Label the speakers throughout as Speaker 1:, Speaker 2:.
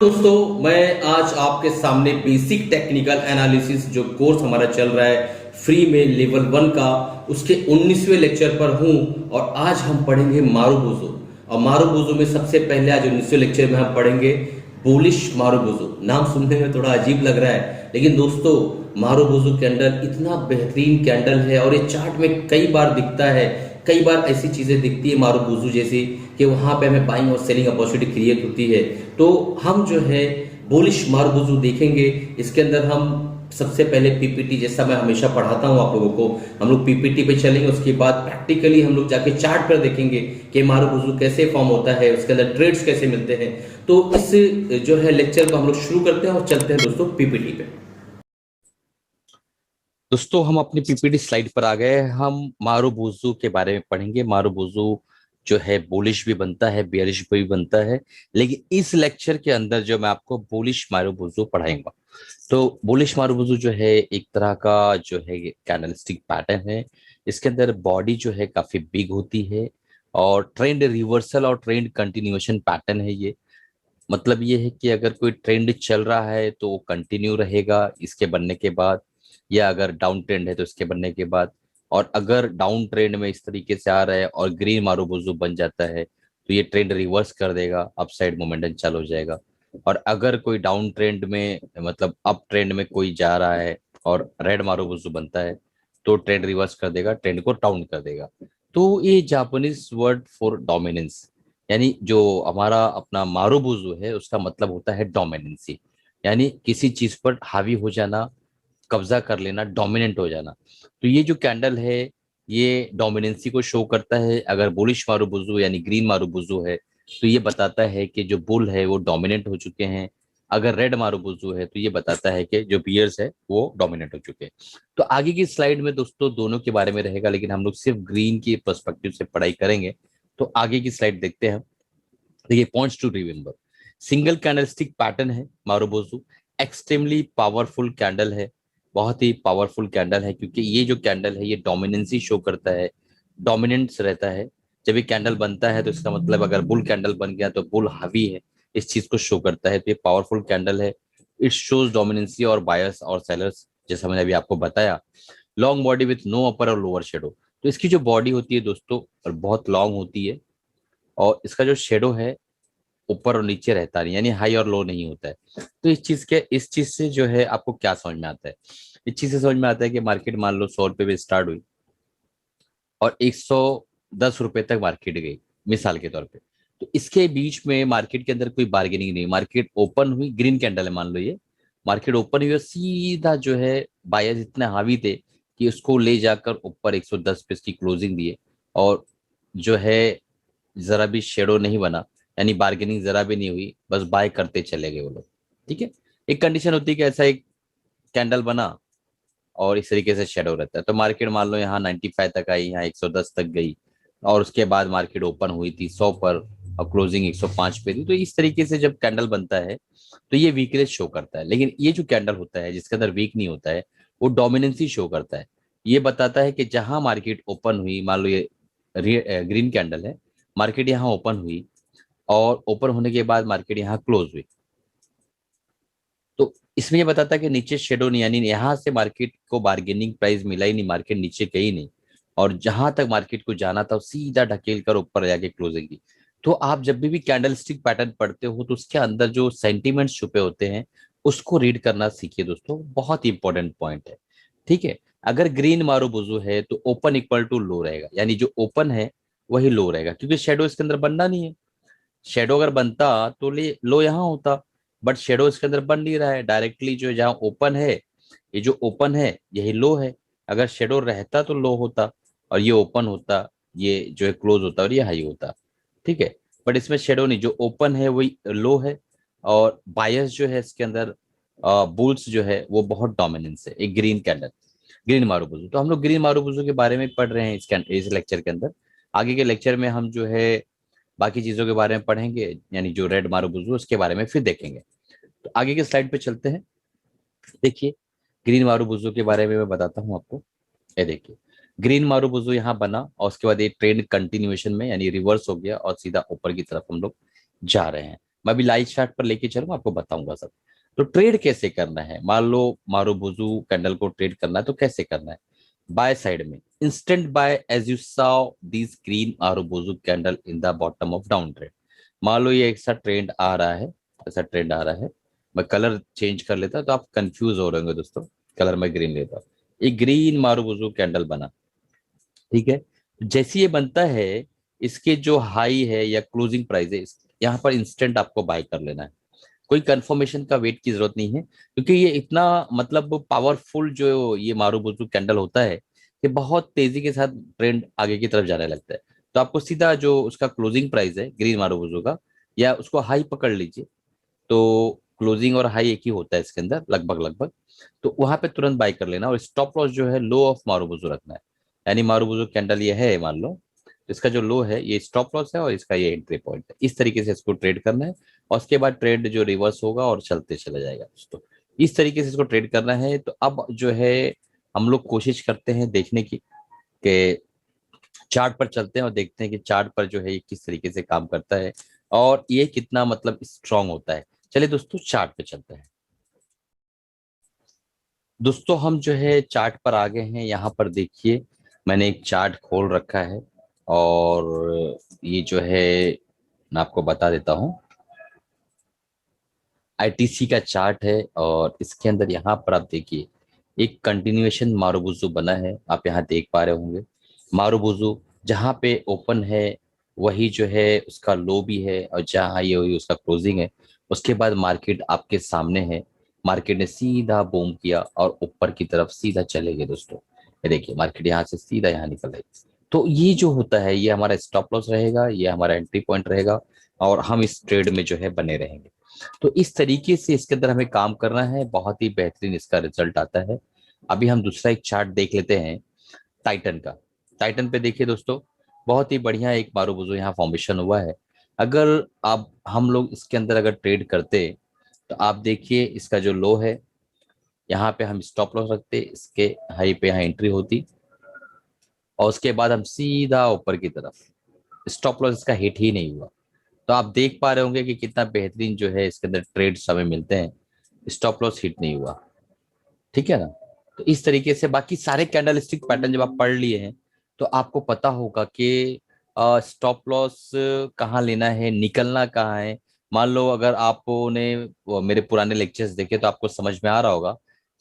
Speaker 1: दोस्तों, मैं आज आपके सामने बेसिक टेक्निकल एनालिसिस जो कोर्स हमारा चल रहा है फ्री में लेवल 1 का, उसके 19वें लेक्चर पर हूं। और आज हम पढ़ेंगे मारुबोजो। और मारुबोजो में सबसे पहले आज 19वें लेक्चर में हम पढ़ेंगे बुलिश मारुबोजो। नाम सुनने में थोड़ा अजीब लग रहा है, लेकिन दोस्तों मारुबोजो कैंडल इतना बेहतरीन कैंडल है और ये चार्ट में कई बार दिखता है। कई बार ऐसी चीजें दिखती है मारुबोजो जैसी कि वहां पे हमें बाइंग और सेलिंग अपॉर्चुनिटी क्रिएट होती है। तो हम जो है बुलिश मारुबोजो देखेंगे। इसके अंदर हम सबसे पहले पीपीटी, जैसा मैं हमेशा पढ़ाता हूं आप लोगों को, हम लोग पीपीटी पे चलेंगे। उसके बाद प्रैक्टिकली हम लोग जाके चार्ट पर देखेंगे कि मारुबोजो कैसे फॉर्म होता है, उसके अंदर ट्रेड्स कैसे मिलते हैं। तो इस जो है लेक्चर को हम लोग शुरू करते हैं और चलते हैं दोस्तों पीपीटी पे।
Speaker 2: दोस्तों हम अपनी पीपीटी स्लाइड पर आ गए। हम मारुबोजो के बारे में पढ़ेंगे। मारुबोजो जो है बुलिश भी बनता है, बेयरिश भी बनता है, लेकिन इस लेक्चर के अंदर जो मैं आपको बुलिश मारुबोजो पढ़ाऊंगा। तो बुलिश मारुबोजो जो है एक तरह का जो है कैंडलस्टिक पैटर्न है। इसके अंदर बॉडी जो है काफी बिग होती है और ट्रेंड रिवर्सल और ट्रेंड कंटिन्यूएशन पैटर्न है ये। मतलब ये है कि अगर कोई ट्रेंड चल रहा है तो वो कंटिन्यू रहेगा इसके बनने के बाद, या अगर डाउन ट्रेंड है तो इसके बनने के बाद। और अगर डाउन ट्रेंड में इस तरीके से आ रहा है और ग्रीन मारुबोजो बन जाता है तो ये ट्रेंड रिवर्स कर देगा, अपसाइड मोमेंटम चालू हो जाएगा। और अगर कोई डाउन ट्रेंड में मतलब अप ट्रेंड में कोई जा रहा है और रेड मारुबोजो बनता है तो ट्रेंड रिवर्स कर देगा, ट्रेंड को डाउन कर देगा। तो ये जापानीज वर्ड फॉर डोमिनेंस, यानी जो हमारा अपना मारुबोजो है उसका मतलब होता है डोमिनेंसी, यानी किसी चीज पर हावी हो जाना, कब्जा कर लेना, डोमिनेंट हो जाना। तो ये जो कैंडल है ये डोमिनेंसी को शो करता है। अगर बुलिश मारुबोजो यानी ग्रीन मारुबोजो है तो ये बताता है कि जो बुल है वो डोमिनेंट हो चुके हैं। अगर रेड मारुबोजो है तो ये बताता है कि जो बियर्स है वो डोमिनेंट हो चुके हैं। तो आगे की स्लाइड में दोस्तों दोनों के बारे में रहेगा, लेकिन हम लोग सिर्फ ग्रीन की पर्सपेक्टिव से पढ़ाई करेंगे। तो आगे की स्लाइड देखते हैं। देखिए, points to remember, single candlestick pattern है मारुबोजो। एक्सट्रीमली पावरफुल कैंडल है, बहुत ही पावरफुल कैंडल है, क्योंकि ये जो कैंडल है ये डोमिनेंसी शो करता है, डोमिनेंस रहता है। जब ये कैंडल बनता है तो इसका मतलब अगर बुल कैंडल बन गया तो बुल हावी है, इस चीज को शो करता है। तो ये पावरफुल कैंडल है। इट शोज डोमिनेंसी और बायर्स और सेलर्स, जैसा मैंने अभी आपको बताया। लॉन्ग बॉडी विथ नो अपर और लोअर शेडो, तो इसकी जो बॉडी होती है दोस्तों और बहुत लॉन्ग होती है, और इसका जो शेडो है ऊपर और नीचे रहता नहीं, यानी हाई और लो नहीं होता है। तो इस चीज से जो है आपको क्या समझ में आता है? इस चीज से समझ में आता है कि मार्केट मान लो 100 रुपए पे स्टार्ट हुई और 110 रुपए तक मार्केट गई, मिसाल के तौर पे। तो इसके बीच में मार्केट के अंदर कोई बार्गेनिंग नहीं, मार्केट ओपन हुई, ग्रीन कैंडल है मान लो ये, मार्केट ओपन हुई और सीधा जो है बायर्स इतने हावी थे कि उसको ले जाकर ऊपर 110 पे इसकी क्लोजिंग दिए। और जो है जरा भी शेडो नहीं बना, यानी बार्गेनिंग जरा भी नहीं हुई, बस बाय करते चले गए वो लोग। ठीक है। एक कंडीशन होती है कि ऐसा एक कैंडल बना और इस तरीके से शेडो रहता है तो मार्केट मान लो यहाँ 95 तक आई, यहाँ 110 तक गई, और उसके बाद मार्केट ओपन हुई थी 100 पर और क्लोजिंग 105 पे थी। तो इस तरीके से जब कैंडल बनता है तो ये वीकनेस शो करता है। लेकिन ये जो कैंडल होता है जिसके अंदर वीक नहीं होता है, वो डोमिनेंसी शो करता है। ये बताता है कि जहां मार्केट ओपन हुई, मान लो ये ग्रीन कैंडल है, मार्केट यहाँ ओपन हुई और ओपन होने के बाद मार्केट यहाँ क्लोज हुई, तो इसमें ये बताता है कि नीचे शेडो नहीं, यानी यहाँ से मार्केट को बार्गेनिंग प्राइस मिला ही नहीं, मार्केट नीचे गई नहीं, और जहां तक मार्केट को जाना था सीधा ढकेल कर ऊपर जाके क्लोजिंग की। तो आप जब भी कैंडलस्टिक पैटर्न पढ़ते हो तो उसके अंदर जो सेंटीमेंट्स छुपे होते हैं उसको रीड करना सीखिए दोस्तों, बहुत इंपॉर्टेंट पॉइंट है। ठीक है। अगर ग्रीन मारुबोजो है तो ओपन इक्वल टू लो रहेगा, यानी जो ओपन है वही लो रहेगा, क्योंकि शेडो इसके अंदर बनना नहीं है। शेडो अगर बनता तो ले लो यहाँ होता, बट शेडो इसके अंदर बन नहीं रहा है, डायरेक्टली जो जहाँ ओपन है, ये जो ओपन है यही लो है। अगर शेडो रहता तो लो होता और ये ओपन होता, ये जो है क्लोज होता और ये हाई होता। ठीक है। बट इसमें शेडो नहीं, जो ओपन है वही लो है। और बायस जो है इसके अंदर, बुल्स जो है वो बहुत डोमिनेंस है, एक ग्रीन कैंडल, ग्रीन मारुबुजू। तो हम लोग ग्रीन मारुबुजू के बारे में पढ़ रहे हैं इस लेक्चर के अंदर। आगे के लेक्चर में हम जो है बाकी चीजों के बारे में पढ़ेंगे, यानी जो रेड मारुबुजू उसके बारे में फिर देखेंगे। तो आगे के स्लाइड पे चलते हैं। देखिए, ग्रीन मारुबुजू के बारे में मैं बताता हूँ आपको। ये देखिए, ग्रीन मारुबुजू यहाँ बना और उसके बाद ये ट्रेंड कंटिन्यूएशन में यानी रिवर्स हो गया और सीधा ऊपर की तरफ हम लोग जा रहे हैं। मैं अभी लाइव चार्ट पर लेके चलूंगा, आपको बताऊंगा सब। तो ट्रेड कैसे करना है, मान लो मारुबुजू कैंडल को ट्रेड करना है तो कैसे करना है। बाय साइड में instant buy, as you saw this green marubozu candle in the bottom of down trend. मान लो ये ऐसा ट्रेंड आ रहा है, ऐसा ट्रेंड आ रहा है। मैं कलर चेंज कर लेता तो आप कंफ्यूज हो रहे होंगे दोस्तों। कलर मैं ग्रीन लेता हूँ। ये ग्रीन मारुबुजू कैंडल बना, ठीक है। जैसे ये बनता है, इसके जो हाई है या क्लोजिंग प्राइस है, यहाँ पर इंस्टेंट आपको बाय कर लेना है। कोई कंफर्मेशन का वेट की जरूरत नहीं है, क्योंकि ये इतना मतलब पावरफुल जो ये मारुबुजू कैंडल होता है कि बहुत तेजी के साथ ट्रेंड आगे की तरफ जाने लगता है। तो आपको सीधा जो उसका क्लोजिंग प्राइस है ग्रीन मारुबुजू का, या उसको हाई पकड़ लीजिए। तो क्लोजिंग और हाई एक ही होता है इसके अंदर लगभग लगभग। तो वहां पे तुरंत बाय कर लेना, और स्टॉप लॉस जो है लो ऑफ मारुबुजू रखना है। यानी मारुबुजू कैंडल ये है मान लो, इसका जो लो है ये स्टॉप लॉस है और इसका ये एंट्री पॉइंट है। इस तरीके से इसको ट्रेड करना है, और उसके बाद ट्रेड जो रिवर्स होगा और चलते चला जाएगा दोस्तों। इस तरीके से इसको ट्रेड करना है। तो अब जो है हम लोग कोशिश करते हैं देखने की, कि चार्ट पर चलते हैं और देखते हैं कि चार्ट पर जो है ये किस तरीके से काम करता है और ये कितना मतलब स्ट्रांग होता है। चलिए दोस्तों चार्ट पे चलते हैं। दोस्तों हम जो है चार्ट पर आ गए हैं। यहाँ पर देखिए मैंने एक चार्ट खोल रखा है, और ये जो है मैं आपको बता देता हूँ। आईटीसी का चार्ट है, और इसके अंदर यहाँ पर आप देखिए एक कंटिन्यूएशन मारुबुजू बना है, आप यहाँ देख पा रहे होंगे। मारुबुजू जहाँ पे ओपन है वही जो है उसका लो भी है, और जहाँ ये वही उसका क्लोजिंग है। उसके बाद मार्केट आपके सामने है। मार्केट ने सीधा बूम किया और ऊपर की तरफ सीधा चले गए दोस्तों। ये देखिए मार्केट यहाँ से सीधा यहाँ निकल रही। तो ये जो होता है ये हमारा स्टॉप लॉस रहेगा, ये हमारा एंट्री पॉइंट रहेगा, और हम इस ट्रेड में जो है बने रहेंगे। तो इस तरीके से इसके अंदर हमें काम करना है, बहुत ही बेहतरीन इसका रिजल्ट आता है। अभी हम दूसरा एक चार्ट देख लेते हैं टाइटन का। टाइटन पे देखिए दोस्तों, बहुत ही बढ़िया एक मारुबुजू यहाँ फॉर्मेशन हुआ है। अगर आप हम लोग इसके अंदर अगर ट्रेड करते तो आप देखिए इसका जो लो है यहाँ पे हम स्टॉप लॉस रखते, इसके हाई पे यहाँ एंट्री होती, और उसके बाद हम सीधा ऊपर की तरफ, स्टॉप लॉस इसका हिट ही नहीं हुआ। तो आप देख पा रहे होंगे कि कितना बेहतरीन जो है इसके अंदर ट्रेड्स हमें मिलते हैं। स्टॉप लॉस हिट नहीं हुआ, ठीक है ना। तो इस तरीके से बाकी सारे कैंडलस्टिक पैटर्न जब आप पढ़ लिए हैं तो आपको पता होगा कि स्टॉप लॉस कहाँ लेना है, निकलना कहाँ है। मान लो अगर आपने मेरे पुराने लेक्चर्स देखे तो आपको समझ में आ रहा होगा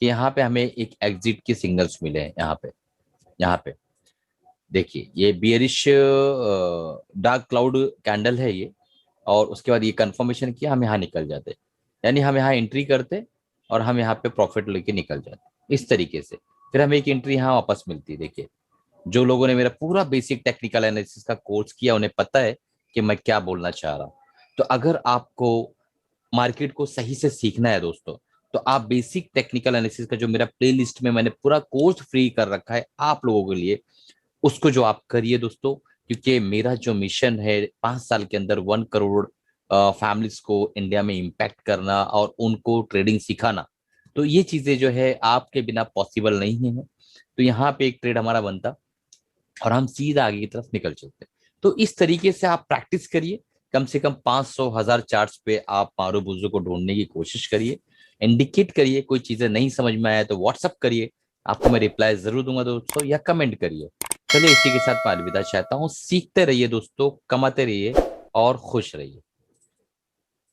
Speaker 2: कि यहाँ पे हमें एक एग्जिट के सिग्नल्स मिले हैं। यहाँ पे देखिए ये बियरिश डार्क क्लाउड कैंडल है ये, और उसके बाद ये कंफर्मेशन किया, हम यहाँ निकल जाते, यानी हम यहाँ एंट्री करते और हम यहाँ पे प्रॉफिट लेके निकल जाते इस तरीके से। फिर हमें एक एंट्री यहाँ वापस मिलती है। देखिए जो लोगों ने मेरा पूरा बेसिक टेक्निकल एनालिसिस का कोर्स किया उन्हें पता है कि मैं क्या बोलना चाह रहा हूँ। तो अगर आपको मार्केट को सही से सीखना है दोस्तों, तो आप बेसिक टेक्निकल एनालिसिस का जो मेरा प्ले लिस्ट में मैंने पूरा कोर्स फ्री कर रखा है आप लोगों के लिए, उसको जो आप करिए दोस्तों। क्योंकि मेरा जो मिशन है 5 साल के अंदर 1 करोड़ फैमिलीज को इंडिया में इम्पैक्ट करना और उनको ट्रेडिंग सिखाना, तो ये चीजें जो है आपके बिना पॉसिबल नहीं है। तो यहाँ पे एक ट्रेड हमारा बनता और हम सीधा आगे की तरफ निकल चलते। तो इस तरीके से आप प्रैक्टिस करिए, कम से कम 500 1000 चार्ट्स पे आप मारुबुजू को ढूंढने की कोशिश करिए, इंडिकेट करिए। कोई चीजें नहीं समझ में आया तो व्हाट्सअप करिए, आपको मैं रिप्लाई जरूर दूंगा दोस्तों, या कमेंट करिए। चलिए इसी के साथ मैं अलविदा चाहता हूँ। सीखते रहिए दोस्तों, कमाते रहिए और खुश रहिए।